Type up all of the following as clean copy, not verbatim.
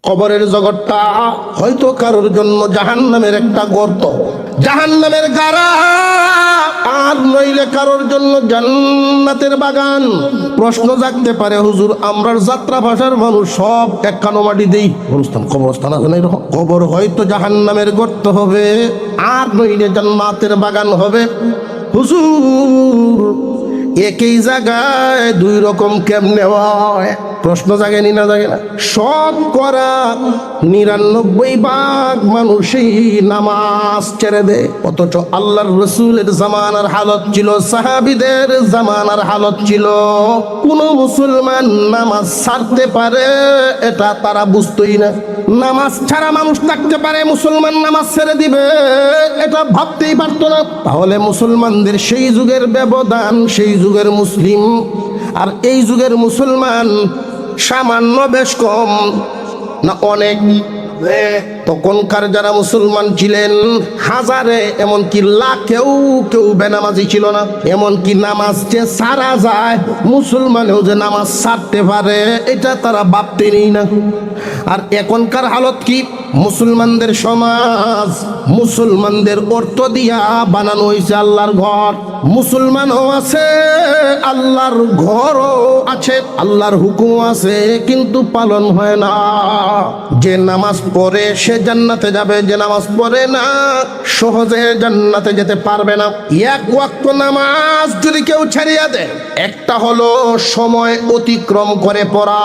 কবরের জগৎটা হয়তো কারোর জন্য জাহান্নামের একটা গর্ত, জাহান্নামের গাড়া, আর নইলে কারোর জন্য জান্নাতের বাগান। প্রশ্ন জাগতে পারে, হুজুর আমরার যাত্রা ভাষার মানুষ সব এক কানো মাটি দেই, কবরস্থান আছে না এরকম? কবর হয়তো জাহান্নামের গর্ত হবে, আর নইলে জান্নাতের বাগান হবে। হুজুর একই জায়গায় দুই রকম কেমনে হয়? প্রশ্ন জাগেনি না জাগে না? সব করা ৯৯% মানুষই নামাজ ছেড়ে দেয়, অথচ আল্লাহর রসুলের জামানার হালত ছিল, সাহাবীদের জামানার হালত ছিল, কোন মুসলমান নামাজ ছাড়তে পারে এটা তারা বুঝতোই না। নামাজ ছাড়া মানুষ থাকতে পারে, মুসলমান নামাজ ছেড়ে দিবে এটা ভাবতেই পারতো না। তাহলে মুসলমানদের সেই যুগের ব্যবধান, সেই যুগের মুসলিম আর এই যুগের মুসলমান সামান্য বেশ কম না অনেক? তখনকার যারা মুসলমান ছিলেন হাজারে, এমনকি লাখেও কেউ বেনামাজি ছিল না। এমনকি নামাজ যে সারা যায়, মুসলমানেও যে নামাজ ছাড়তে পারে এটা তারা ভাবতেনই না। আর এখনকার হালত কি? মুসলমানদের সমাজ, মুসলমানদের অর্থ দিয়া বানানো হয়েছে আল্লাহর ঘর। মুসলমানও আছে, আল্লাহর ঘরও আছে, আল্লাহর হুকুম আছে, কিন্তু পালন হয় না। যে নামাজ পড়ে সে জান্নাতে যাবে, যে নামাজ পড়ে না সহজে জান্নাতে যেতে পারবে না। এক ওয়াক্ত নামাজ যদি কেউ ছাড়িয়া দেয়, একটা হলো সময় অতিক্রম করে পড়া,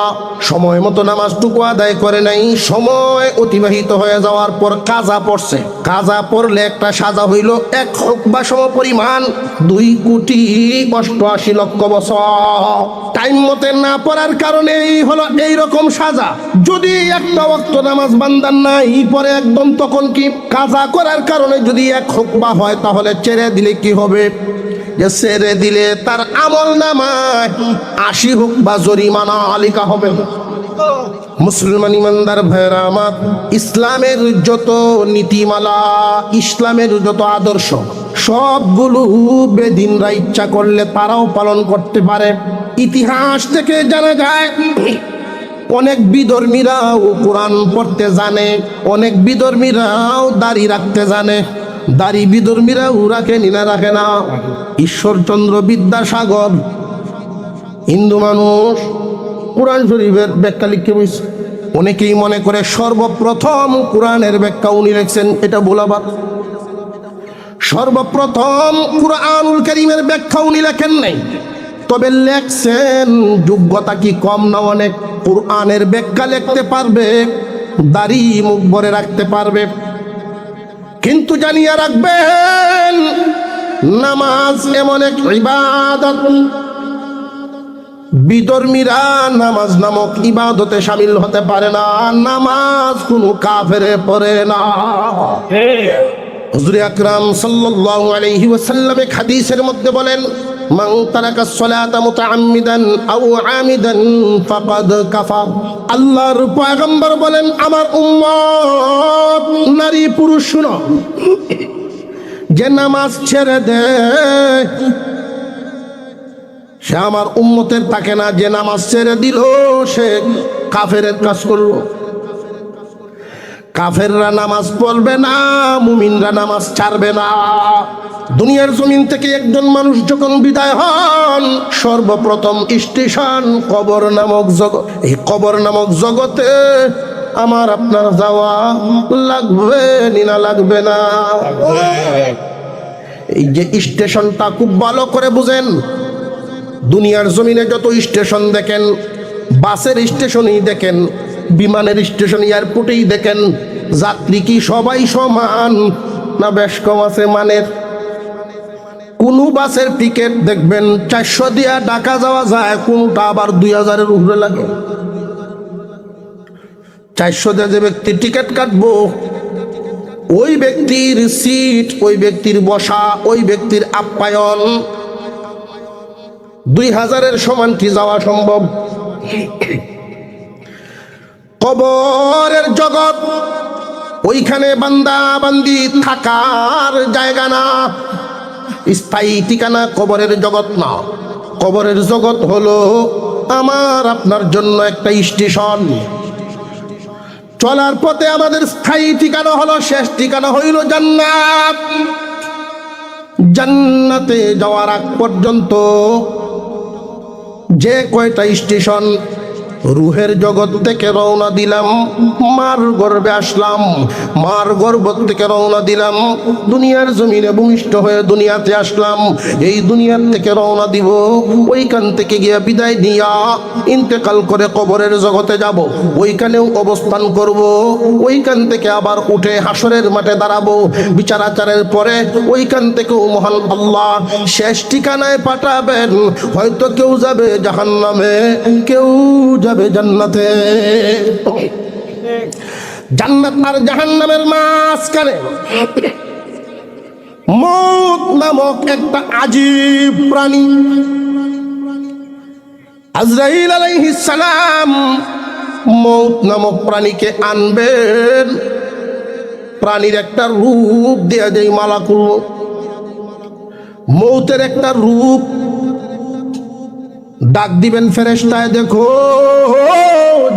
সময় মতো নামাজটুকু আদায় করে নাই, সময় অতিবাহিত হয়ে যাওয়ার পর কাজা পড়ছে। কাজা পড়লে একটা সাজা হইল ১ হুকবা সম পরিমাণ ২,৮৮,০০,০০০ বছর। টাইম মতে না পড়ার কারণে হলো এইরকম সাজা। যদি একটা ওয়াক্ত নামাজ বান্দার নাই পরে একদম, তখন কি? কাজা করার কারণে যদি ১ হুকবা হয়, তাহলে ছেড়ে দিলে কি হবে? যে ছেড়ে দিলে তার আমল নামায় ৮০ হুকবা জরিমানা লিখা হবে। মুসলমান ইমানদার ভাইরা আমার, ইসলামের যত নীতিমালা, ইসলামের যত আদর্শ, সবগুলো বেদিনরা ইচ্ছা করলে তারাও পালন করতে পারে। ইতিহাস থেকে জানা যায় অনেক বিধর্মীরাও কোরআন পড়তে জানে, অনেক বিধর্মীরাও দাড়ি রাখতে জানে। দাড়ি বিধর্মীরাও রাখে না, রাখে না। ঈশ্বরচন্দ্র বিদ্যাসাগর হিন্দু মানুষ, কোরআন শরীফের ব্যাখ্যা লিখতে বসে। অনেকেই মনে করে সর্বপ্রথম কোরআনের ব্যাখ্যা উনি লিখছেন, এটা ভুলাবার। সর্বপ্রথম কুরআনুল কারীমের ব্যাখ্যা উনি লেখেন নাই, তবে লেখছেন। যোগ্যতা কি কম না অনেক? কোরআনের ব্যাখ্যা লিখতে পারবে, দাড়ি মুখ ভরে রাখতে পারবে, কিন্তু জানিয়ে রাখবেন নামাজ এমন এক ইবাদত, বিধর্মীরা নামাজ নামক ইবাদতে শামিল হতে পারে না। নামাজ কোনো কাফেরে পড়ে না। হুজুর আকরাম সাল্লাল্লাহু আলাইহি ওয়াসাল্লাম এক হাদিসের মধ্যে বলেন, মান তারাকা সলাতা মুতাআম্মিদান আও আমিদান ফাকাদ কাফার। আল্লাহর পয়গম্বর বলেন, আমার উম্মত নারী পুরুষ শুনো, যে নামাজ ছেড়ে দেয় সে আমার উম্মতের থাকে না। যে নামাজ ছেড়ে দিল সে কাফেরের কাজ করলো। কাফেররা নামাজ পড়বে না, মুমিনরা নামাজ ছাড়বে না। দুনিয়ার জমিন থেকে একজন মানুষ যখন বিদায় হন, সর্বপ্রথম স্টেশন কবর নামক জগৎ। এই কবর নামক জগতে আমার আপনার যাওয়া লাগবে না, লাগবে না? এই যে স্টেশনটা খুব ভালো করে বুঝেন। দুনিয়ার জমিনে যত স্টেশন দেখেন, বাসের স্টেশনই দেখেন, বিমানের স্টেশন, এয়ারপোর্টেই দেখেন, যাত্রী কি সবাই সমান না বেশ কম আছে মানের? কোন বাসের টিকিট দেখবেন ৪০০ দিয়া ঢাকা যাওয়া যায়, কোনটা আবার ২০০০-এর উপরে লাগে। ৪০০ দিয়ে যে ব্যক্তি টিকিট কাটবো, ওই ব্যক্তির সিট, ওই ব্যক্তির বসা, ওই ব্যক্তির আপ্যায়ন ২০০০-এর সমান কি যাওয়া সম্ভব? কবরের জগৎ, ওইখানে বান্দা বান্দি থাকার জায়গা না, স্থায়ী ঠিকানা কবরের জগৎ না। কবরের জগৎ হলো আমার আপনার জন্য একটা স্টেশন। চলার পথে আমাদের স্থায়ী ঠিকানা হলো, শেষ ঠিকানা হইল জান্নাত। জান্নাতে যাওয়ার আগ পর্যন্ত যে কয়টা স্টেশন, রুহের জগৎ থেকে রওনা দিলাম, মার গর্ভে আসলাম, মার গর্ভ থেকে রওনা দিলাম, দুনিয়ার জমিনে ভূমিষ্ঠ হয়ে দুনিয়াতে আসলাম, এই দুনিয়ার থেকে রওনা দিব, ওইখান থেকে গিয়ে বিদায় নিয়া ইন্তেকাল করে কবরের জগতে যাব, ওইখানেও অবস্থান করব, ওইখান থেকে আবার উঠে হাসরের মাঠে দাঁড়াবো, বিচার আচারের পরে ওইখান থেকেও মহান আল্লাহ শেষ ঠিকানায় পাঠাবেন। হয়তো কেউ যাবে জাহান্নামে, কেউ যাবে জান্নাতে। জান্নাত আর জাহান্নামের মাঝখানে মউত নামক একটা আজীব প্রাণী, আজরাইল আলাইহিস সালাম মউত নামক প্রাণীকে আনবেন। প্রাণীর একটা রূপ দেয়া যায়, মালাকুল মউতের একটা রূপ, ডাক দিবেন ফেরেশতায়, দেখো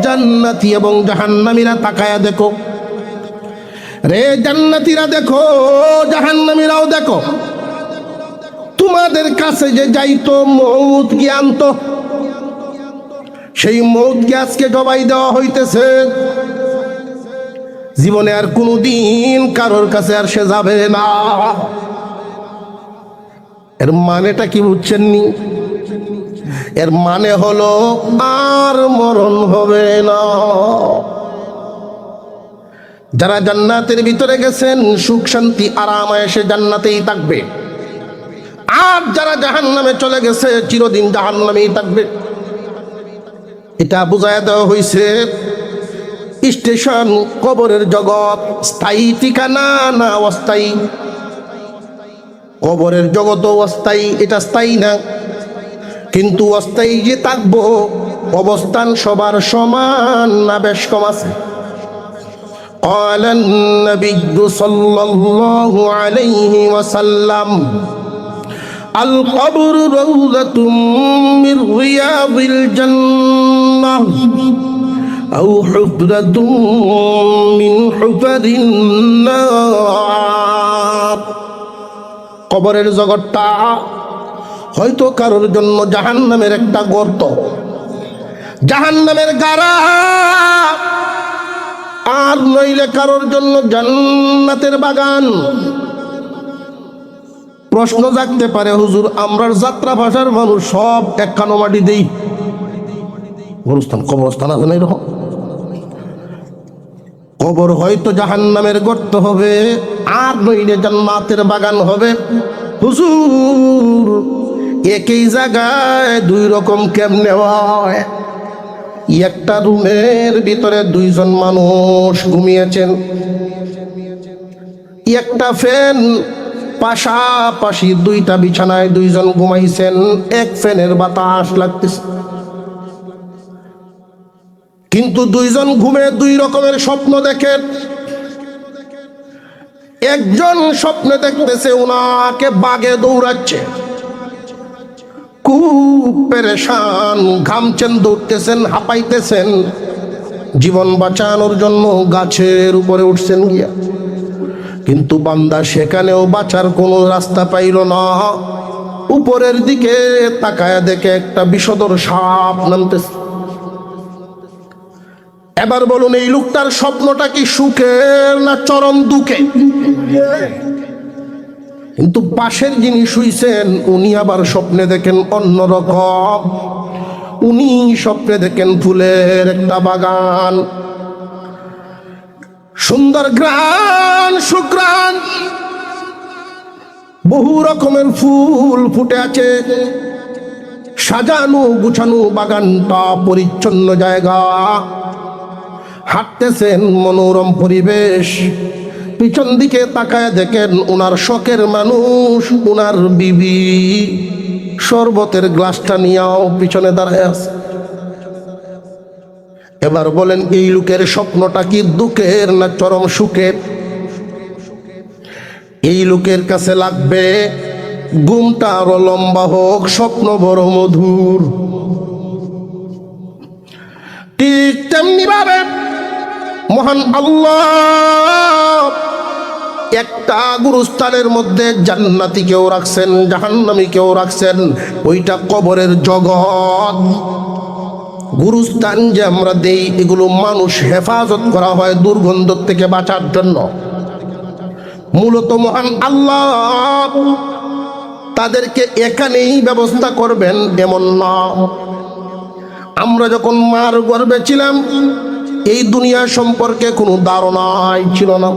জান্নাতি এবং জাহান্নামীরা তাকায়া দেখো, রে জান্নাতীরা দেখো, জাহান্নামীরাও দেখো, তোমাদের কাছে যে যাইতো মউত জ্ঞান্ত, সেই মউতকে আজকে জবাই দেওয়া হইতেছে। জীবনে আর কোনোদিন কারোর কাছে আর সে যাবে না। এর মানেটা কি বুঝছেন নি? এর মানে হলো আর মরণ হবে না। যারা জান্নাতের ভিতরে গেছেন সুখ শান্তি আরাম এসে জান্নাতেই থাকবে, আর যারা জাহান্নামে চলে গেছে চিরদিন জাহান্নামেই থাকবে। এটা বুঝায় দেওয়া হয়েছে স্টেশন, কবরের জগৎ স্থায়ী ঠিকানা না অস্থায়ী। কবরের জগৎ অস্থায়ী, এটা স্থায়ী না, কিন্তু অস্থায়ী যে থাকবো, অবস্থান সবার সমান না বেশ কম আছে? قال النبي صلى الله عليه وسلم القبر روضة من رياض الجنة أو حفرة من حفر النار। কবরের জগৎটা হয়তো কারোর জন্য জাহান্নামের একটা গর্ত, জাহান্নামের গাড়া, আর নইলে কারোর জন্য জান্নাতের বাগান। প্রশ্ন জাগতে পারে, হুজুর আমরার যাত্রা ভাষার মানুষ সব এক কানো মাটি দেই, গোরস্থান কবরস্থান আছে না এরকম? কবর হয়তো জাহান্নামের গর্ত হবে, আর নইলে জান্নাতের বাগান হবে। হুজুর একই জায়গায় দুই রকম কেমনে হয়? একটা রুমের ভিতরে দুইজন মানুষ ঘুমিয়েছেন, একটা ফ্যান, পাশাপাশি দুইটা বিছানায় দুইজন ঘুমাইছেন, এক ফ্যানের বাতাস লাগতেছে, কিন্তু দুইজন ঘুমে দুই রকমের স্বপ্ন দেখেন। একজন স্বপ্নে দেখতেছে উনাকে বাগে দৌড়াচ্ছে, খুব পেরেশান, ঘামছেন, দৌড়তেছেন, হাঁপাইতেছেন, জীবন বাঁচানোর জন্য গাছের উপরে উঠছেন গিয়া, কিন্তু বান্দা সেখানেও বাঁচার কোনো রাস্তা পাইল না। উপরের দিকে তাকায় দেখে একটা বিষধর সাপ নামতেছে। এবার বলুন, এই লোকটার স্বপ্নটা কি সুখের না চরম দুঃখে? কিন্তু পাশের যিনি শুইছেন উনি আবার স্বপ্নে দেখেন অন্যরকম। উনি স্বপ্নে দেখেন ফুলের একটা বাগান, সুন্দর ঘ্রাণ সুঘ্রাণ, বহু রকমের ফুল ফুটে আছে, সাজানো গুছানো বাগানটা, পরিচ্ছন্ন জায়গা, হাঁটতেছেন, মনোরম পরিবেশ। পিছন দিকে তাকায় দেখেন উনার শখের মানুষ, উনার বিবি শরবতের গ্লাসটা নিয়েও পিছনে দাঁড়ায় আছে। এবার বলেন, এই লোকের স্বপ্নটা কি দুঃখের না চরম সুখের? এই লোকের কাছে লাগবে ঘুমটা আরো লম্বা হোক, স্বপ্ন বড় মধুর। ঠিক তেমনি ভাবে মহান আল্লাহ একটা গুরুস্থানের মধ্যে জান্নাতি কেউ রাখছেন, জাহান্নামী কেউ রাখছেন। ওইটা কবরের জগৎ। গুরুস্থান যে আমরা দেই, এগুলো মানুষ হেফাজত করা হয় দুর্গন্ধ থেকে বাঁচার জন্য। মূলত মহান আল্লাহ তাদেরকে এখানেই ব্যবস্থা করবেন এমন না। আমরা যখন মার গর্ভে ছিলাম, এই দুনিয়া সম্পর্কে কোনো ধারণাই ছিল না।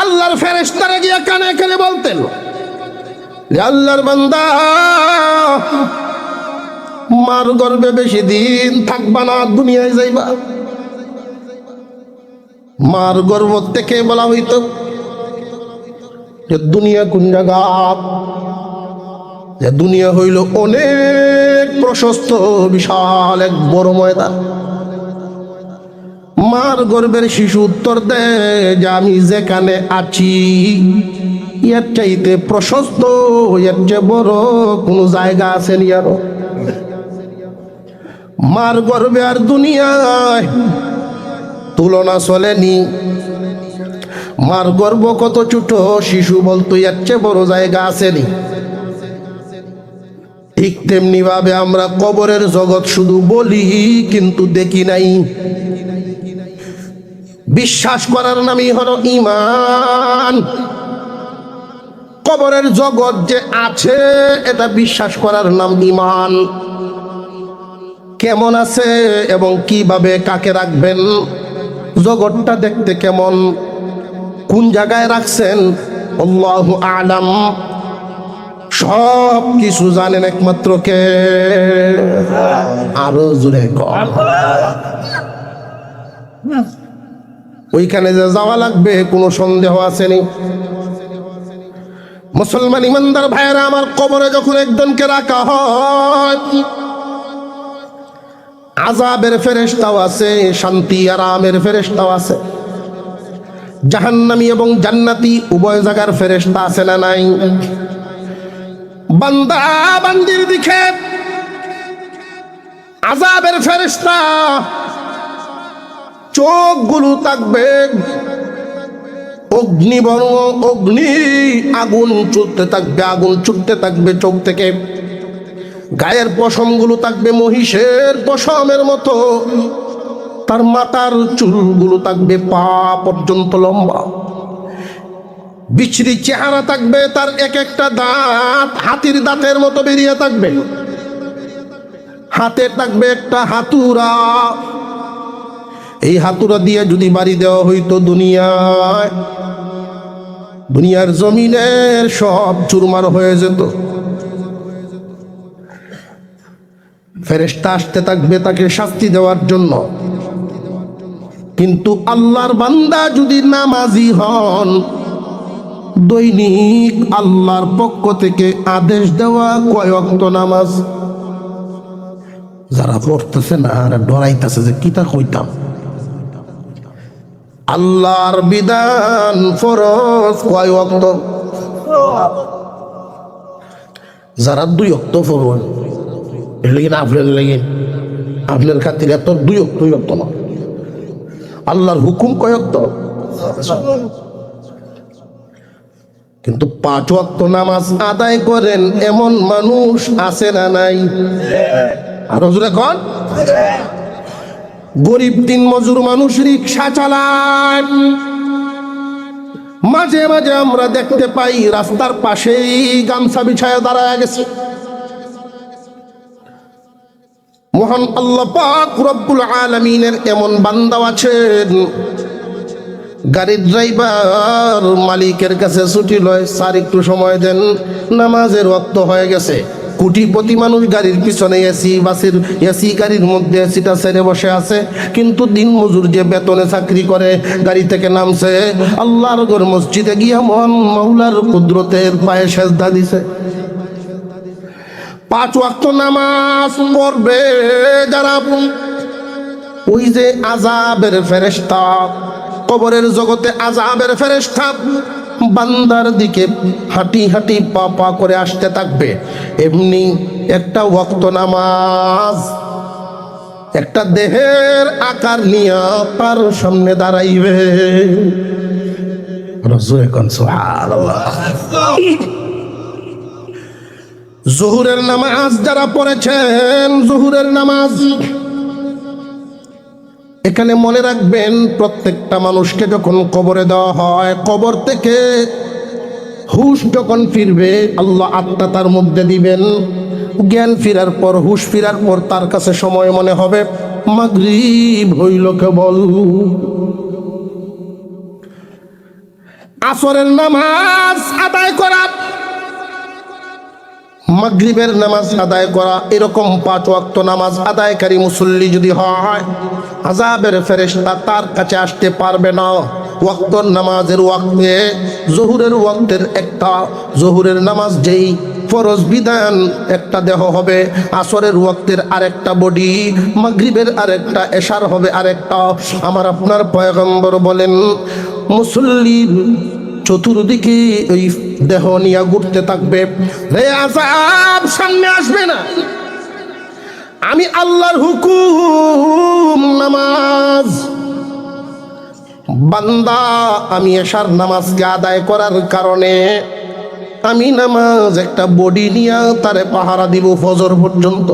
আল্লাহর ফেরেশতারা গিয়ে কানে কানে বলতেন, আল্লাহর বান্দা, মার গর্ভে বেশি দিন থাকবা না, দুনিয়ায় যাইবা। মার গর্ভ থেকে বলা হইতো যে দুনিয়া কোন জায়গা, যে দুনিয়া হইল অনেক প্রশস্ত বিশাল এক বড় ময়দান। মার গর্ভের শিশু উত্তর দেয় যে আমি যেখানে আছি এর চাইতে প্রশস্ত, এর চেয়ে বড় কোন জায়গা আছে নি আরো? মার গর্ভে আর দুনিয়ায় তুলনা চলেনি। মার গর্ভ কত ছোট, শিশু বলতো এর চেয়ে বড় জায়গা আসেনি। ঠিক তেমনি ভাবে আমরা কবরের জগৎ শুধু বলি কিন্তু দেখি নাই। বিশ্বাস করার নামই হলো ঈমান। কবরের জগৎ যে আছে এটা বিশ্বাস করার নাম ঈমান। কেমন আছে এবং কিভাবে কাকে রাখবেন, জগৎটা দেখতে কেমন, কোন জায়গায় রাখছেন, আল্লাহু আ'লাম। সব কিছু জানেন একমাত্র কে? আরো জোরে কর। ওইখানে যে যাওয়া লাগবে কোনো সন্দেহ আসেনি। মুসলমান ইমানদার ভাইয়েরা আমার, কবরে যখন একজনকে রাখা হয়, আযাবের ফেরেশতাও আছে, শান্তি আরামের ফেরেশতাও আছে। জাহান্নামী এবং জান্নাতি উভয় জায়গার ফেরেশতা আছে না নাই? বান্দা বান্দির দিকে আযাবের ফেরেশতা চোখগুলো থাকবে অগ্নি, আগুন ছুটতে থাকবে, আগুন ছুটতে থাকবে চোখ থেকে। গায়ের পশমগুলো থাকবে মহিষের পশমের মতো, তার মাথার চুলগুলো থাকবে পা পর্যন্ত লম্বা। বিচ্ছিরি চেহারা থাকবে, তার এক একটা দাঁত হাতির দাঁতের মতো বেরিয়ে থাকবে। হাতে থাকবে একটা হাতুড়া। এই হাতুড়া দিয়ে যদি বাড়ি দেওয়া হইতো দুনিয়ার জমিনের সব চুরমার হয়ে যেত। ফেরেশতা আসতে থাকবে তাকে শাস্তি দেওয়ার জন্য। কিন্তু আল্লাহর বান্দা যদি নামাজি হন, দৈনিক আল্লাহর পক্ষ থেকে আদেশ দেওয়া কয় ওয়াক্ত নামাজ। যারা পড়তেছে না আর ডরাইতেছে যে কিতা কইতাম, আল্লাহর বিধান ফরজ কয় ওয়াক্ত? যারা 2 ওয়াক্ত ফরজ, এর লাগি না আপনার খাতির এত 2 ওয়াক্ত না। আল্লাহর হুকুম কয় ওয়াক্ত? কিন্তু 5 ওয়াক্ত নামাজ আদায় করেন এমন মানুষ আছে না নাই? আরো জোরে কোন? গরিব দিন মজুর মানুষ রিক্সা চালান, মাঝে মাঝে আমরা দেখতে পাই রাস্তার পাশেই গামছা বিছায় দাঁড়ায় গেছে। মহান আল্লাহ পাক রব্বুল আলামিনের এমন বান্দা আছেন, গাড়ির ড্রাইভার মালিকের কাছে ছুটি লয়, স্যার একটু সময় দেন, নামাজের ওয়াক্ত হয়ে গেছে। কোটিপতি মানুষ গাড়ির পিছনে এসি গাড়ির মধ্যে এসিটা ছেড়ে বসে আছে, কিন্তু দিন মজুর যে বেতনে চাকরি করে গাড়ি থেকে নামছে, আল্লাহর ঘর মসজিদে গিয়া মহান মাওলার কুদরতের পায়ে সেজদা দিছে। 5 ওয়াক্ত নামাজ পড়বে যারা, ওই যে আযাবের ফেরেশতা, কবরের জগতে আযাবের ফেরেশতা বান্দার দিকে হাঁটি হাঁটি পা পা করে আসতে থাকবে। এমনি একটা ওয়াক্ত নামাজ, একটা দেহের আকার নিয়ে তার সামনে দাঁড়াইবে। জোহরের নামাজ যারা পড়েছেন, জোহরের নামাজ, এখানে মনে রাখবেন প্রত্যেকটা মানুষকে যখন কবরে দেওয়া হয়, কবর থেকে হুশ যখন ফিরবে আল্লাহ আত্মা তার মধ্যে দিবেন। জ্ঞান ফিরার পর, হুশ ফিরার পর তার কাছে সময় মনে হবে মাগরিব হইল কেবল। আসরের নামাজ আদায় করা, মাগরিবের নামাজ আদায় করা, এরকম 5 ওয়াক্ত নামাজ আদায়কারী মুসল্লি যদি হয়, আযাবের ফেরেশতা তার কাছে আসতে পারবে না। ওয়াক্তর নামাজের ওয়াক্তে, জোহরের ওয়াক্তের একটা, জোহরের নামাজ যেই ফরজ বিধান একটা দেহ হবে, আসরের ওয়াক্তের আরেকটা বডি, মাগরিবের আরেকটা, এশার হবে আরেকটা। আমার আপনার পয়গম্বর বলেন মুসল্লির চতুর্দিকে ওই দেহ নিয়ে ঘুরতে থাকবে, রে আযাব সামনে আসবে না। আমি আল্লাহর হুকুম নামাজ, বান্দা আমি এশার নামাজকে আদায় করার কারণে আমি নামাজ একটা বডি নিয়ে তারে পাহারা দিব ফজর পর্যন্ত।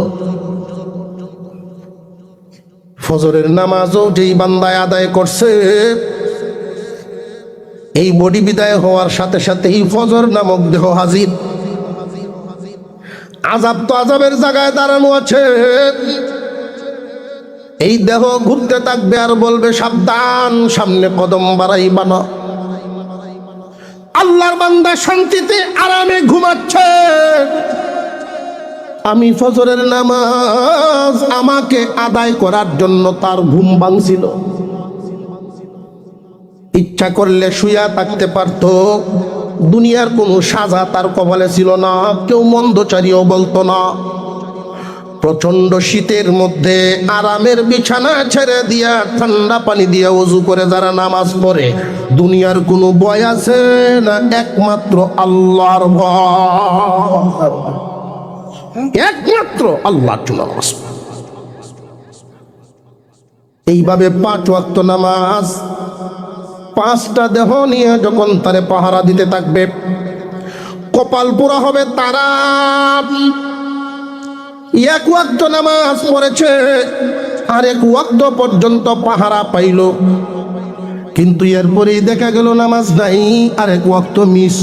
ফজরের নামাজও যেই বান্দায় আদায় করছে, এই বডি বিদায় হওয়ার সাথে সাথে এই ফজর নামক দেহ হাজির। আযাব তো আযাবের জায়গায় দাঁড়ানো আছে, এই দেহ ঘুরতে থাকবে আর বলবে সাবধান, সামনে কদম বাড়াইবা না। আল্লাহর বান্দা শান্তিতে আরামে ঘুমাচ্ছে, আমি ফজরের নামাজ আমাকে আদায় করার জন্য তার ঘুম ভাঙছিল। ইচ্ছা করলে শুয়া থাকতে পারত, দুনিয়ার কোনো সাজা তার কপালে ছিল না, কেউ মন্দচারীও বলতো না। প্রচন্ড শীতের মধ্যে আরামের বিছানা ছেড়ে দিয়া ঠান্ডা পানি দিয়ে ওযু করে যারা নামাজ পড়ে, দুনিয়ার কোনো ভয় আছে না? একমাত্র আল্লাহর ভয়, একমাত্র আল্লাহর জন্য নামাজ। এইভাবে 5 ওয়াক্ত নামাজ 5টা দেহ নিয়ে যখন তারে পাহারা দিতে থাকবে, কপাল পোড়া হবে তারা। 1 ওয়াক্ত নামাজ পড়েছে, আর 1 ওয়াক্ত পর্যন্ত পাহারা পাইল, কিন্তু এরপরেই দেখা গেল নামাজ নাই, আর 1 ওয়াক্ত মিস।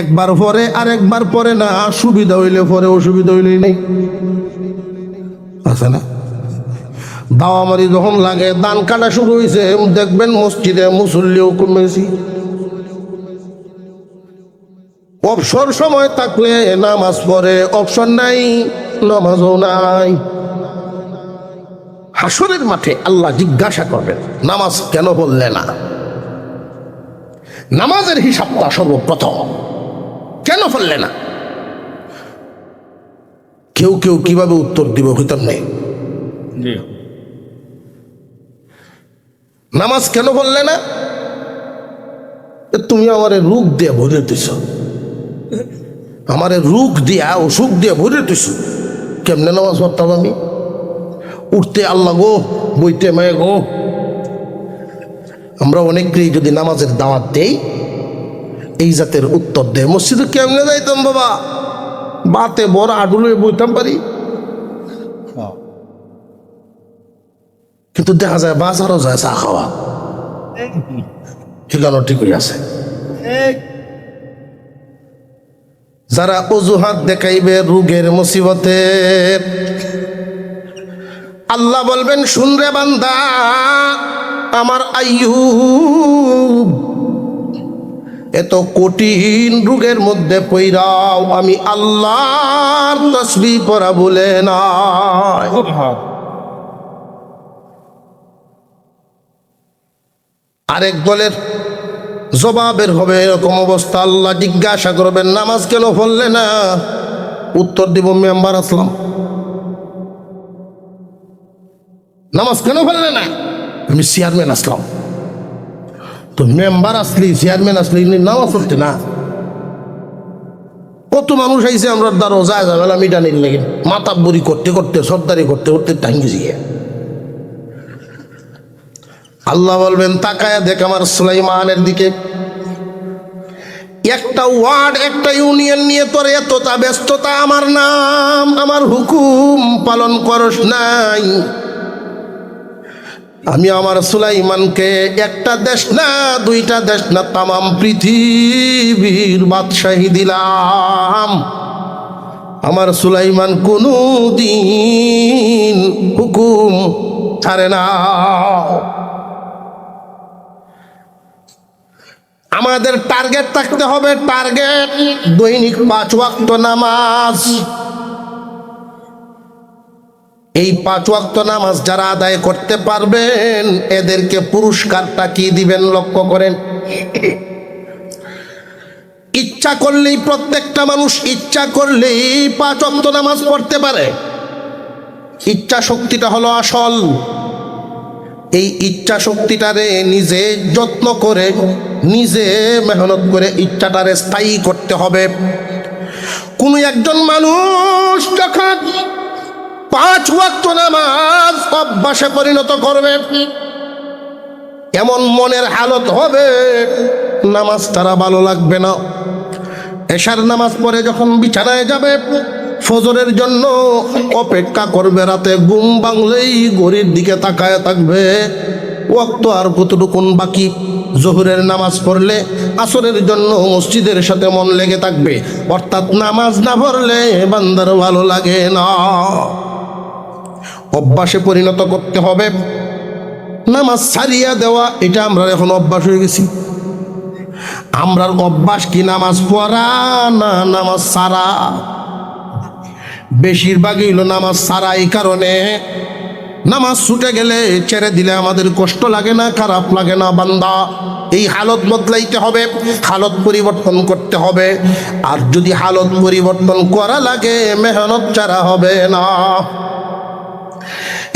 একবার পরে আর একবার পরে না, সুবিধা হইলে পরে, অসুবিধা হইলে নেই, আছে না? দাওয়ামারি যখন লাগে, দান কাটা শুরু হয়েছে, দেখবেন মসজিদে মুসল্লিও কমেছি। অবসর সময় থাকলে নামাজ পড়ে, অবসর নাই নামাজও নাই। হাসরের মাঠে আল্লাহ জিজ্ঞাসা করবেন নামাজ কেন পড়লে না? নামাজের হিসাবটা সর্বপ্রথম, কেন পড়লে না? কেউ কেউ কিভাবে উত্তর দিব ভিতর নেই। নামাজ কেন পড়লে না? তুমি আমারে রোগ দিয়ে ভরে দিছ, আমারে রোগ দিয়া অসুখ দিয়ে ভরে দিছ, কেমনে নামাজ পড়তাম আমি? উঠতে আল্লাহ গো, বইতে মায়ে গো। আমরা অনেকেই যদি নামাজের দাওয়াত দেই, এই জাতের উত্তর দেয়, মসজিদে কেমনে যাইতাম বাবা, বাতে বড় আডুলে বইতাম পারি। কিন্তু দেখা যায় বাজারও যায় চা খাওয়া, ঠিকানো ঠিকই আছে। যারা অজুহাত দেখাইবে রোগের মুসিবতের, আল্লাহ বলবেন শুনরে বান্দা, আমার আইয়ুব এত কঠিন রোগের মধ্যে পইরাও আমি আল্লাহর তাসবিহ পড়া বলে না। আরেক দলের জবাবের হবে এরকম অবস্থা, আল্লাহ জিজ্ঞাসা করবেন নামাজ কেন পড়লে না? উত্তর দিব মেম্বার আসলাম। নামাজ কেন পড়লে না? আমি চেয়ারম্যান আসলাম। তো মেম্বার আসলি, চেয়ারম্যান আসলি, নামাজ পড়তে না? কত কত মানুষ আইছে আমরা দ্বারা যায় ঝামেলা মিটানির লেগে মাতাব্বরি করতে করতে সর্দারি করতে করতে টাঙ্গি গিয়ে আল্লাহ বলবেন তাকায়া দেখ আমার সুলাইমানের দিকে, একটা ওয়ার্ড একটা ইউনিয়ন নিয়ে তোর এতটা ব্যস্ততা, আমার নাম আমার হুকুম পালন করস নাই। আমি আমার সুলাইমানকে একটা দেশ না দুইটা দেশ না তামাম পৃথিবীর বাদশাহী দিলাম। আমার সুলাইমান কোনো দিন হুকুম ছাড়ে না। আমাদের টার্গেট থাকতে হবে, টার্গেট দৈনিক 5 ওয়াক্ত নামাজ। এই 5 ওয়াক্ত নামাজ যারা আদায় করতে পারবেন এদেরকে পুরস্কারটা কি দিবেন লক্ষ্য করেন। ইচ্ছা করলেই প্রত্যেকটা মানুষ ইচ্ছা করলেই 5 ওয়াক্ত নামাজ পড়তে পারে। ইচ্ছা শক্তিটা হলো আসল। এই ইচ্ছা শক্তিটারে নিজে যত্ন করে নিজে মেহনত করে ইচ্ছাটারে স্থায়ী করতে হবে। কোন একজন মানুষ যখন 5 ওয়াক্ত নামাজ অভ্যাসে পরিণত করবে, এমন মনের হালত হবে নামাজ তারা ভালো লাগবে না। এশার নামাজ পড়ে যখন বিছানায় যাবে ফজরের জন্য অপেক্ষা করবে, রাতে ঘুম ভাঙলেই ঘড়ির দিকে তাকায় থাকবে ওয়াক্ত আর কতটুকুন বাকি। জোহরের নামাজ পড়লে আসরের জন্য মসজিদের সাথে মন লেগে থাকবে। অর্থাৎ নামাজ না পড়লে বান্দার ভালো লাগে না। অভ্যাসে পরিণত করতে হবে। নামাজ ছাড়িয়া দেওয়া এটা আমরা এখন অভ্যাস হয়ে গেছি। আমরার অভ্যাস কি নামাজ পড়া না নামাজ ছাড়া? বেশিরভাগই হলো নামাজ ছাড়া। এই কারণে নামাজ ছুটে গেলে ছেড়ে দিলে আমাদের কষ্ট লাগে না, খারাপ লাগে না। বান্দা এই হালত বদলাইতে হবে, হালত পরিবর্তন করতে হবে। আর যদি হালত পরিবর্তন করা লাগে মেহনত ছাড়া হবে না।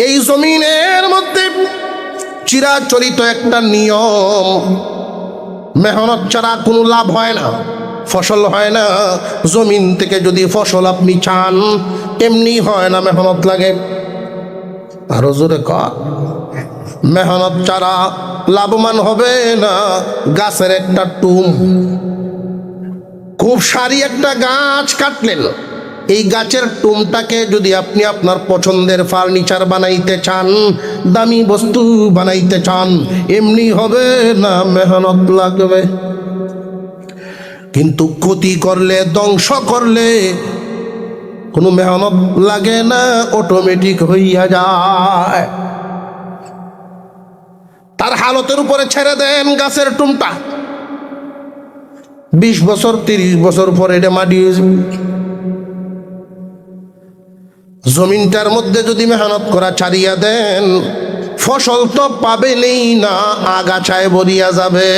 এই জমিনের মধ্যে চিরাচরিত একটা নিয়ম, মেহনত ছাড়া কোনো লাভ হয় না, ফসল হয় না। জমিন থেকে যদি ফসল আপনি চান এমনি হয় না, মেহনত লাগে। আরো জোরে কর, মেহনত ছাড়া লাভবান হবে না। গাছের একটা টুম, খুব সারি একটা গাছ কাটলেন, এই গাছের টুমটাকে যদি আপনি আপনার পছন্দের ফার্নিচার বানাইতে চান, দামি বস্তু বানাইতে চান, এমনি হবে না, মেহনত লাগবে। কিন্তু ক্ষতি করলে ধ্বংস করলে কোনো মেহনত লাগে না, অটোমেটিক হইয়া যায়। তার হালতের উপরে ছেড়ে দেন গাছের টুমটা, 20 বছর 30 বছর পরে এটা মাটি হয়ে যাবে। জমিনটার মধ্যে যদি মেহনত করা ছাড়িয়া দেন ফসল তো পাবেনই না, আগাছায় ভরিয়া যাবে।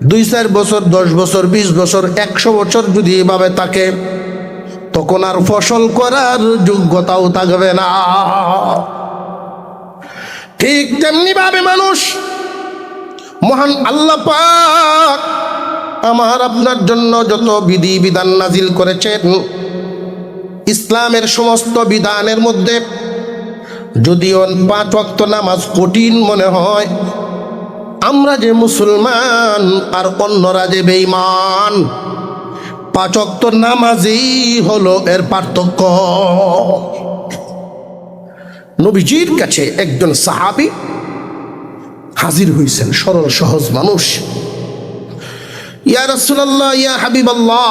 2-4 বছর 10 বছর 20 বছর 100 বছর যদি এভাবে থাকে তখন আর ফসল করার যোগ্যতাও থাকবে না। ঠিক তেমনি ভাবে মানুষ, মহান আল্লাহ পাক আমার আপনার জন্য যত বিধি বিধান নাজিল করেছেন, ইসলামের সমস্ত বিধানের মধ্যে যদিও 5 ওয়াক্ত নামাজ কঠিন মনে হয়, আমরা যে মুসলমান আর অন্যরা যে বেঈমান, 5 ওয়াক্ত নামাজই হলো এর পার্থক্য। নবীজির কাছে একজন সাহাবী হাজির হয়েছেন, সরল সহজ মানুষ। ইয়া রাসূলুল্লাহ, ইয়া হাবিবাল্লাহ,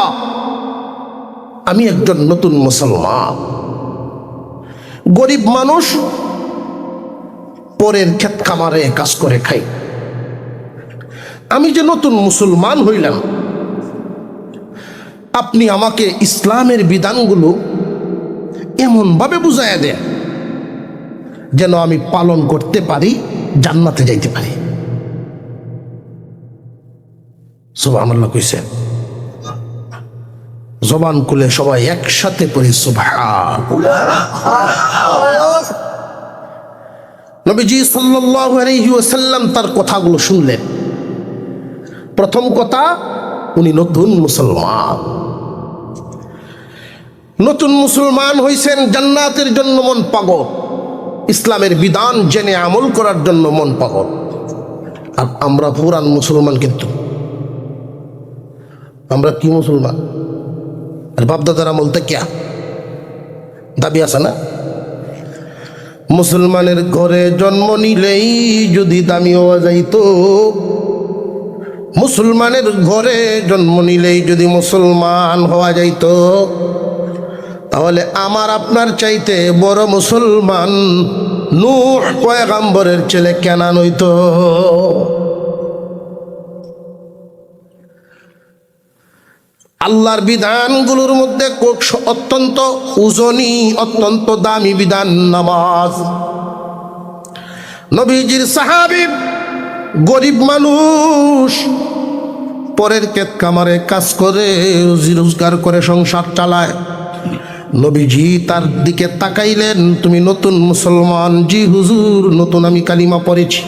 আমি একজন নতুন মুসলমান, গরিব মানুষ, পরের ক্ষেত খামারে কাজ করে খাই। আমি যে নতুন মুসলমান হইলাম, আপনি আমাকে ইসলামের বিধানগুলো এমন ভাবে বুঝাইয়া দেন যেন আমি পালন করতে পারি, জান্নাতে যাইতে পারি। সুবহানাল্লাহ কইছেন। জবান খুলে সবাই একসাথে পড়ি সুবহানাল্লাহ। নবীজি সাল্লাল্লাহু আলাইহি ওয়াসাল্লাম তার কথাগুলো শুনলেন। প্রথম কথা, উনি নতুন মুসলমান। নতুন মুসলমান হইছেন, জান্নাতের জন্য মন পাগল, ইসলামের বিধান জেনে আমল করার জন্য মন পাগল। আর আমরা পুরান মুসলমান, কিন্তু আমরা কি মুসলমান? আর বাপদাদার আমল থেকে দাবি আছে না? মুসলমানের ঘরে জন্ম নিলেই যদি দামি হওয়া যাইত, মুসলমানের ঘরে জন্ম নিলেই যদি মুসলমান হওয়া যাইত, তাহলে আমার আপনার চাইতে বড় মুসলমান নূহ পয়গম্বরের ছেলে কেনান হইত। আল্লাহর বিধানগুলোর মধ্যে অত্যন্ত ওজনী, অত্যন্ত দামি বিধান নামাজ। নবীজির সাহাবী গরিব মানুষ, পরের ক্ষেত খামারে কাজ করে রুজি রোজগার করে সংসার চালায়। নবীজি তার দিকে তাকাইলেন, তুমি নতুন মুসলমান? জি হুজুর, নতুন, আমি কালিমা পড়েছি।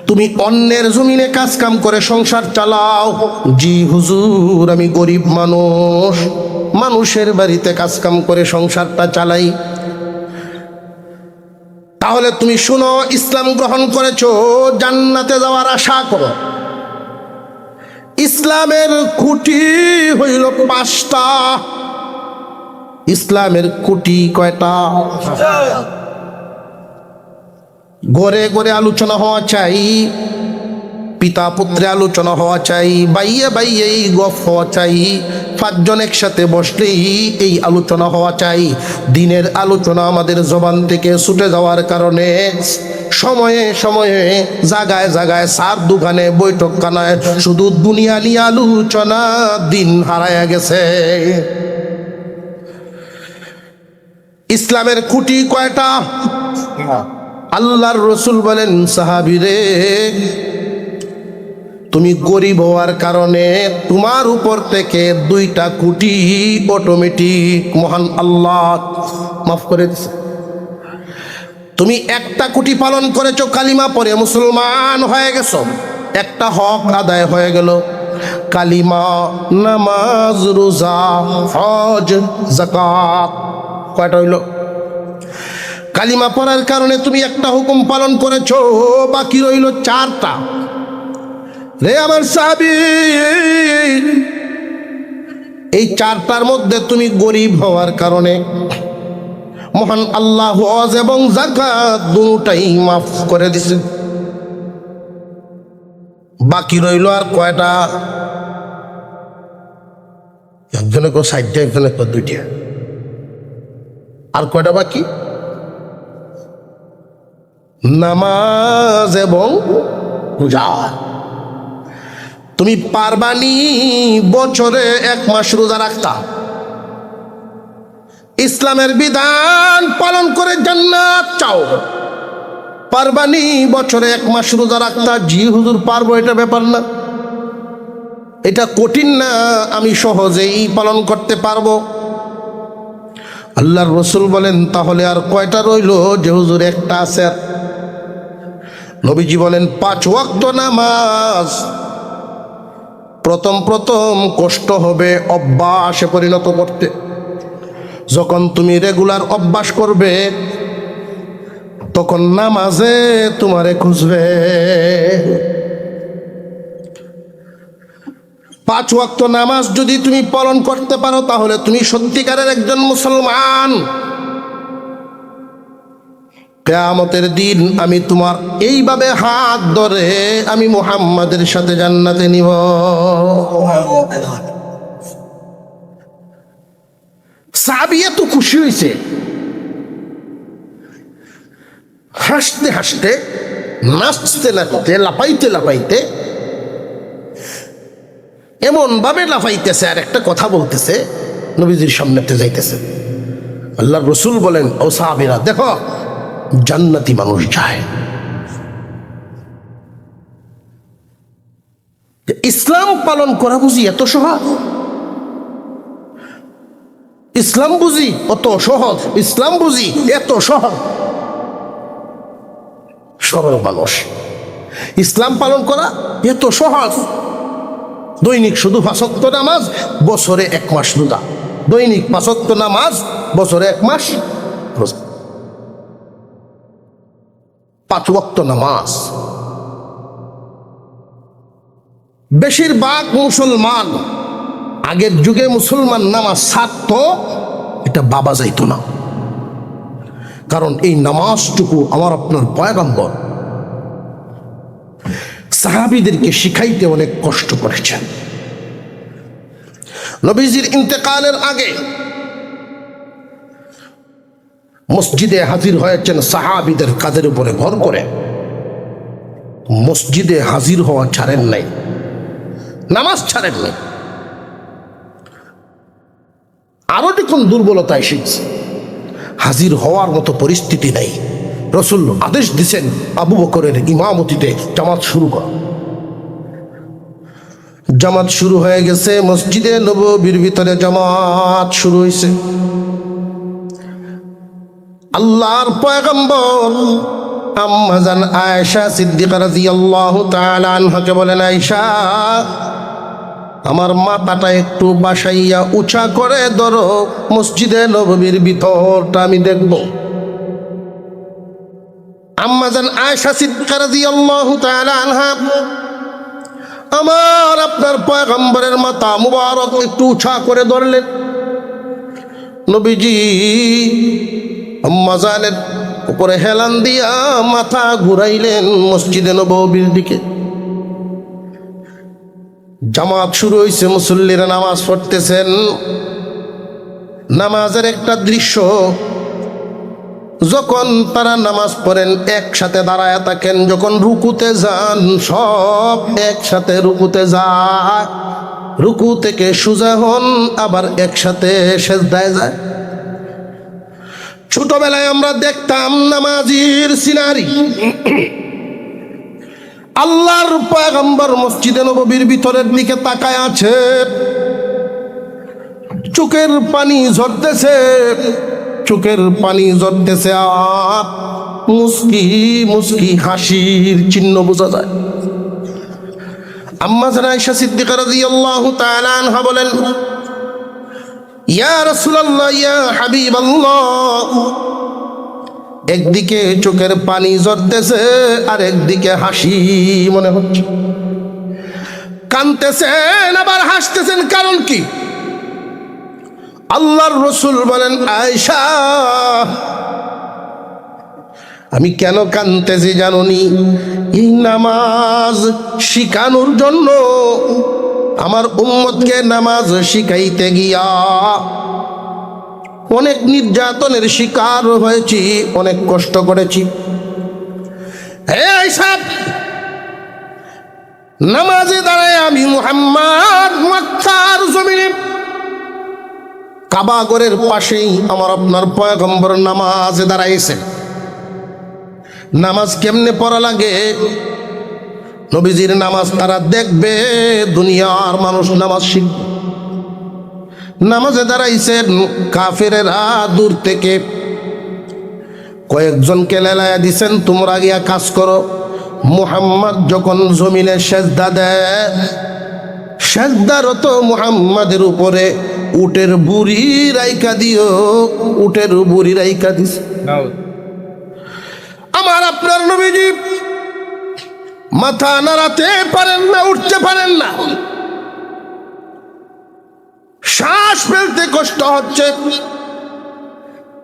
তুমি অন্যের জমিনে কাজ কাম করে সংসার চালাও? জি হুজুর, আমি গরিব মানুষ, মানুষের বাড়িতে কাজ কাম করে সংসারটা চালাই। তাহলে তুমি শুনো, ইসলাম গ্রহণ করেছো, জান্নাতে যাওয়ার আশা করো। ইসলামের খুঁটি হইল 5টা। ইসলামের খুঁটি কয়টা? ঘরে ঘরে আলোচনা হওয়া চাই, পিতা পুত্রে আলোচনা হওয়া চাই, বাইয়ে বাইয়ে এই গপ হওয়া চাই, 5 জন একসাথে বসলেই এই আলোচনা হওয়া চাই। দিনের আলোচনা আমাদের জবান থেকে ছুটে যাওয়ার কারণে সময়ে সময়ে জায়গায় জায়গায় সার দোকানে বৈঠকখানায় শুধু দুনিয়ালি আলোচনা দিন হারায়া গেছে। ইসলামের খুঁটি কয়টা? আল্লাহর রসুল বলেন, সাহাবীরে, তুমি গরিব হওয়ার কারণে তোমার উপর থেকে 2টা খুঁটি অটোমেটিক মহান আল্লাহ মাফ করে দিছে। তুমি 1টা খুঁটি পালন করেছো, কালিমা পড়ে মুসলমান হয়ে গেছো, 1টা হক আদায় হয়ে গেল। কালিমা, নামাজ, রোজা, হজ, যাকাত, কয়টা হইল? কালিমা পড়ার কারণে তুমি 1টা হুকুম পালন করেছো, বাকি রইল 4টা। রে আমার সাহাবী, এই 4টার মধ্যে তুমি গরিব হওয়ার কারণে মহান আল্লাহ হজ এবং যাকাত দুটাই মাফ করে দিছে। বাকি রইল আর কয়টা? একজনে কো 60টা, একজনে কো 2টা। আর কয়টা বাকি? নামাজ এবং রোজা। তুমি পারবানি বছরে 1 মাস রোজা রাখতা, ইসলামের বিধান পালন করে জান্নাত চাও? পারবানি বছরে 1 মাস রোজা রাখতা? জি হুজুর পারবো, এটা ব্যাপার না, এটা কঠিন না, আমি সহজেই পালন করতে পারবো। আল্লাহর রসুল বলেন, তাহলে আর কয়টা রইল? যে হুজুর 1টা আছে। নবীজি বলেন, 5 ওয়াক্ত নামাজ। প্রথম প্রথম কষ্ট হবে অভ্যাসে পরিণত করতে। যখন তুমি রেগুলার অভ্যাস করবে, তখন নামাজে তোমারে খুঁজবে। 5 ওয়াক্ত নামাজ যদি তুমি পালন করতে পারো, তাহলে তুমি সত্যিকারের একজন মুসলমান। কিয়ামতের দিন আমি তোমার এইভাবে হাত ধরে আমি মুহাম্মাদের সাথে জান্নাতে নিব। সাহাবী এত খুশি হয়েছে, হাসতে হাসতে, নাচতে নাচতে, লাফাইতে লাফাইতে, এমন ভাবে লাফাইতেছে আর একটা কথা বলতেছে, নবীজির সামনেতে যাইতেছে। আল্লাহর রসুল বলেন, ও সাহাবীরা, দেখো জান্নাতি মানুষ যায়। ইসলাম পালন করা বুঝি এত সহজ? ইসলাম বুঝি অত সহজ? ইসলাম বুঝি এত সহজ? সরল মানুষ, ইসলাম পালন করা এত সহজ? দৈনিক শুধু 5 ওয়াক্ত নামাজ, বছরে 1 মাস রোজা। দৈনিক 5 ওয়াক্ত নামাজ, বছরে 1 মাস রোজা। 5 ওয়াক্ত নামাজ। বেশিরভাগ মুসলমান, আগের যুগে মুসলমান নামাজ ছাড়তো, এটা বাবা যাইতো না। কারণ এই নামাজটুকু আমার আপনার পয়গম্বর সাহাবীদেরকে শিখাইতে অনেক কষ্ট করেছেন। নবীজির ইন্তেকালের আগে মসজিদে হাজির হয়েছেন সাহাবীদের কাজের উপরে ভর করে। মসজিদে হাজির হওয়া ছাড়েন নাই, নামাজ ছাড়েন নাই। আরো দেখুন দুর্বলতা এসেছে, হাজির হওয়ার মতো পরিস্থিতি নেই। রাসূল আদেশ দিয়েছেন আবু বকরের ইমামতিতে জামাত শুরু কর। জামাত শুরু হয়ে গেছে, মসজিদে নববীর ভিতরে জামাত শুরু হয়েছে। আল্লাহর পয়গম্বর আম্মা জান আয়েশা সিদ্দিকা রাদিয়াল্লাহু তাআলা আনহাকে বলেন, আয়েশা, আমার মাথাটা একটু বাসাইয়া উঁচা করে ধরো, মসজিদে নববীর ভিতরটা আমি দেখব। আম্মা জান আয়েশা সিদ্দিকা রাদিয়াল্লাহু তাআলা আনহা আমার আপনার পয়গম্বরের মাথা মুবারক একটু উঁচা করে ধরলেন। নবীজি আম্মা জানের উপরে হেলান দিয়া মাথা ঘুরাইলেন মসজিদে নববীর দিকে। জামাত শুরু হয়েছে, মুসল্লিরা নামাজ পড়তেছেন। নামাজের একটা দৃশ্য, যখন তারা নামাজ পড়েন একসাথে দাঁড়ায় থাকেন, যখন রুকুতে যান সব একসাথে রুকুতে যায়, রুকু থেকে সোজা হন আবার একসাথে সেজদায় যায়। ছোটবেলায় আমরা দেখতাম নামাজির সিনারি। আল্লাহর পয়গম্বর মসজিদে নববীর ভিতরের দিকে তাকায় আছে, চোখের পানি ঝরতেছে, চোখের পানি ঝরতেছে, আর মুস্কি মুস্কি হাসির চিহ্ন বোঝা যায়। আম্মা জান আয়েশা সিদ্দিকা রাদিয়াল্লাহু তাআলা আনহা বলেন, ইয়া রাসূলুল্লাহ, ইয়া হাবিবাল্লাহ, একদিকে চোখের পানি ঝরতেছে আর একদিকে হাসি মনে হচ্ছে। কাঁদতেছেন আবার হাসতেছেন, কারণ কি? আল্লাহর রাসূল বলেন, আয়েশা, আমি কেন কাঁদতেছি জানোনি? এই নামাজ শিখানোর জন্য, আমার উম্মতকে নামাজ শিখাইতে গিয়া অনেক নির্যাতনের শিকার হয়েছি, অনেক কষ্ট করেছি। হে আয়েশা, নামাজে দাঁড়ায় আমি মুহাম্মদ মক্কার জমিনে কাবা ঘরের পাশেই আমার আপনার পয়গম্বর নামাজে দাঁড়াইছে। নামাজ কেমনে পড়া লাগে, নবীজির নামাজ তারা দেখবে, দুনিয়ার মানুষ নামাজ শিখবে। নামাজে দাঁড়াইছেন, কাফেরেরা দূর থেকে কয়েকজনকে লেলায়া দিছেন, তোমরা গিয়া কাজ করো। মুহাম্মদ যখন জমিনে সেজদা দেয়, সেজদারত মুহাম্মাদের উপরে উটের বুড়ি রাইকা দিও, উটের বুড়ি রাইকা দিছে। আমার আপনার নবীজি মাথা নাড়াতে পারেন না, উঠতে পারেন না, শ্বাস ফেলতে কষ্ট হচ্ছে।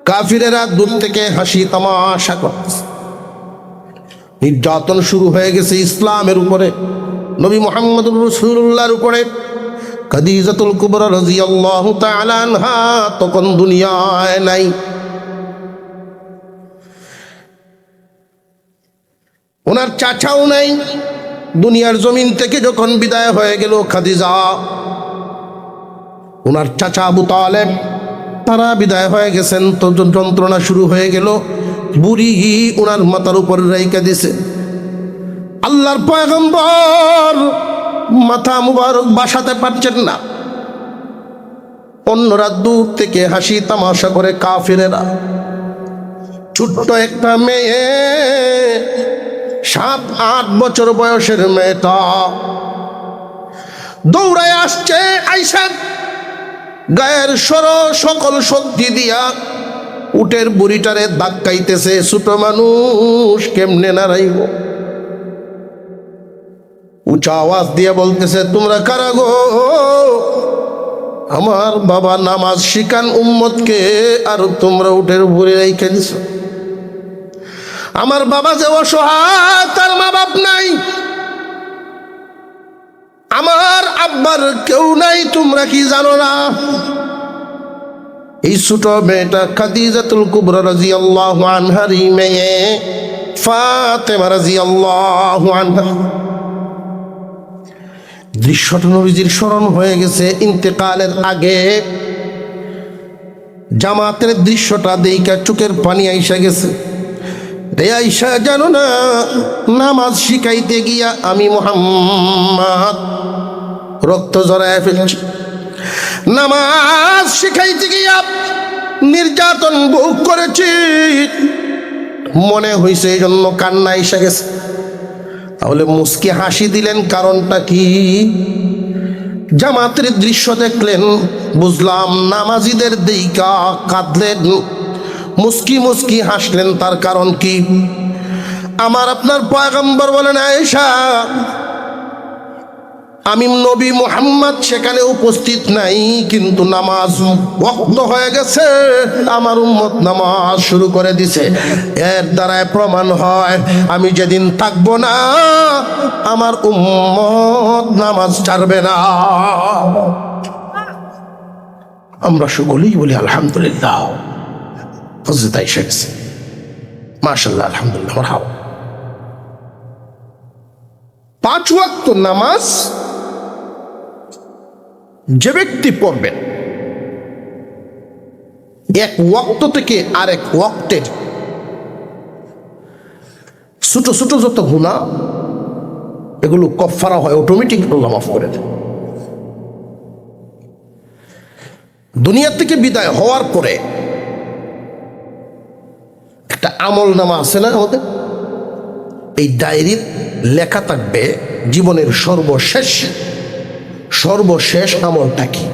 কাফিরেরা দূর থেকে হাসি তামাশা করতেছে। নির্যাতন শুরু হয়ে গেছে ইসলামের উপরে, নবী মুহাম্মদুর রাসূলুল্লাহর উপরে। খাদিজাতুল কুবরা রাদিয়াল্লাহু তাআলা আনহা তখন দুনিয়ায় নাই। ওনার চাচাও নাই, দুনিয়ার জমিন থেকে যখন বিদায় হয়ে গেল খাদিজা, ওনার চাচা আবু তালেব, তারা বিদায় হয়ে গেছেন। তো যন্ত্রণা শুরু হয়ে গেল, বুড়ি ওনার মাথার উপর রাইকা দিছে। আল্লাহর পয়গম্বর মাথা মুবারক বাসাতে পারছেন না, অন্যরা দূর থেকে হাসি তামাশা করে। কাফিরেরা, ছোট্ট একটা মেয়ে, 7-8 বছর বয়সের মেয়েটা দৌড়ায় আসছে, আয়েশা গায়ের সকল শক্তি দিয়া উটের বুড়িটারে ধাক্কাইতেছে। ছোট মানুষ কেমনে নাড়াইব? উঁচা আওয়াজ দিয়ে বলতেছে, তোমরা কারা গো? আমার বাবা নামাজ শিখান উম্মতকে, আর তোমরা উটের বুড়ি রেখে দিছ। আমার বাবা যে অসহায়, তার মা বাপ নাই, আমার আব্বার কেউ নাই, তোমরা কি জানো না? এই ছোট মেয়েটা খাদিজাতুল কুবরা রাদিয়াল্লাহু আনহার মেয়ে ফাতেমা রাদিয়াল্লাহু আনহা। দৃশ্যটা নবীজির স্মরণ হয়ে গেছে ইন্তেকালের আগে। জামাতের দৃশ্যটা দেইকা চোখের পানি আইসা গেছে। রে আইসা, জানো না, নামাজ শিখাইতে গিয়া আমি মুহাম্মদ রক্ত জড়ায় ফেলছি। নামাজ শিখাইতে গিয়া নির্যাতন ভোগ করেছি, মনে হয়েছে এই জন্য কান্না এসে গেছে। তাহলে মুস্কি হাসি দিলেন, কারণটা কি? জামাতের দৃশ্য দেখলেন, বুঝলাম নামাজিদের দিকা কাঁদলেন, মুস্কি মুস্কি হাসলেন। তার কারণ কি? আমার আপনার পয়গম্বর বলেন, আয়েশা, আমি নবী মুহাম্মদ সেখানে উপস্থিত নাই, কিন্তু নামাজ ওয়াক্ত হয়ে গেছে, আমার উম্মত নামাজ শুরু করে দিছে। এর দ্বারায় প্রমাণ হয় আমি যেদিন থাকবো না, আমার উম্মত নামাজ ছাড়বে না। আমরা সকলেই বলি আলহামদুলিল্লাহ। হযরত আয়েশা গেছে, মাশাআল্লাহ, আলহামদুলিল্লাহ, মারহাবা। 5 ওয়াক্ত নামাজ যে ব্যক্তি পড়বেন, এক ওয়াক্ত থেকে আরেক ওয়াক্তের ছোট ছোট যত গুনাহ, এগুলো কাফারা হয়, অটোমেটিক আল্লাহ মাফ করে দেয়। দুনিয়া থেকে বিদায় হওয়ার পরে একটা আমল নামা আছে না আমাদের, এই ডায়েরির লেখা থাকবে জীবনের সর্বশেষ আমলটা কি।